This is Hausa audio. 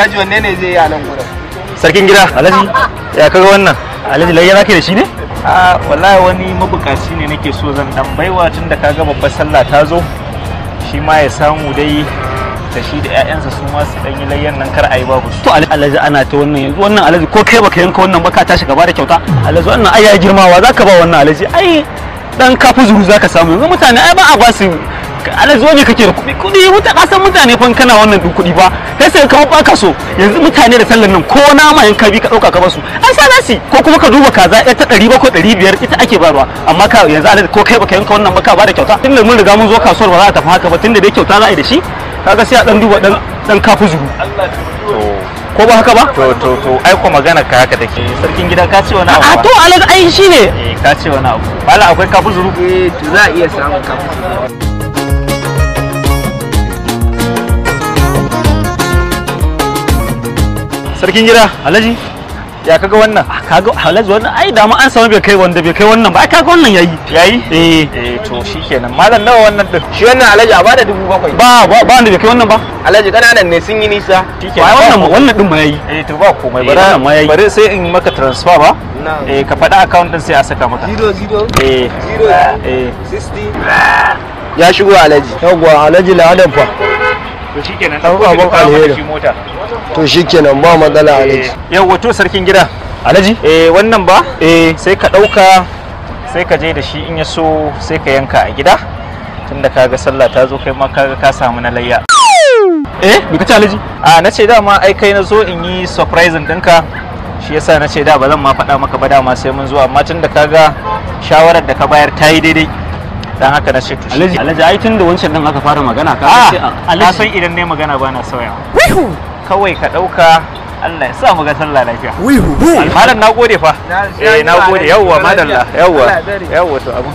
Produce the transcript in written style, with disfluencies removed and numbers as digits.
Alhaji wanne ne zai yi a nan gurin? Sarkin gida, Alhaji, ya kaga wannan? Alhaji layya zaka da shi ne? Wallahi wani mabukaci ne nake so zan dan baiwa tun da kaga babbar sallah ta zo. Shi ma ya samu dai da shi da ƴaƴansa su ma su dan yi layyan nan kar ayi babu su. To Alhaji ana ta wannan yanzu wannan Alhaji ko kai baka yanka wannan ba ka tashi gaba da kyauta. Alhaji wannan ai ya girmawa zaka ba wannan Alhaji. Ai dan kafu zuru zaka samu yanzu mutane ai ba a ba su Alhaji wani kake da kuɗi wuta kasan mutane fa kana wannan duk kuɗi ba kai sai ka baka so yanzu mutane da sallan nan ko nama yanka bi ka dauka ka basu ai sa nasi ko kuma ka duba kaza ta 700 500 ita ake barwa amma ka yanzu Alhaji ko kai baka yanka wannan ba ka ba da kyauta tunda mun riga mun zo kasuwar ba za ta tafi haka ba tunda dai kyauta za a yi da shi kaga sai a dan duba dan kafu zuru ko ba haka ba To ai ko magana ka haka take sarkin gida ka ce wani abu a to Alhaji ai shine ka ce wani abu bala akwai kafu zuru To za a iya samun kafu zuru. sarkin gida Alhaji ya kaga wannan kaga Alhaji wannan ai da ma an samu bai kai wannan ba ai kaga wannan yayi to shikenan malam nawa wannan din Shi wannan Alhaji a bada 7,000. ba wanda bai kai wannan ba Alhaji kananan ne sun yi nisa. ai wannan din ma yayi to ba komai wannan ma yayi. bari sai in maka transfer ba Na'am. ka faɗa account din sai a saka maka 00 eh 60 ya shigo Alhaji. Yawwa Alhaji ladan fa. to shikenan Dan abun alheri. shi mota To shikenan ba matsala Alhaji. yawa to sarkin gida Alhaji wannan ba sai ka ɗauka sai ka je da shi in ya so sai ka yanka a gida tunda kaga sallah ta zo kai ma kaga ka samu na layya me kace Alhaji na ce dama ai kai na zo in yi surprising ɗinka shi yasa na ce da ba zan ma faɗa maka ba dama sai mun zo amma tunda kaga shawarar da ka bayar ta yi daidai dan haka na ce to Alhaji ai tun da wancan din aka fara magana ka sai na san idan ne magana ba na sauya kawai ka ɗauka Allah ya sa mu ga sallah lafiya malam na gode fa na gode yawwa madalla yawwa to abu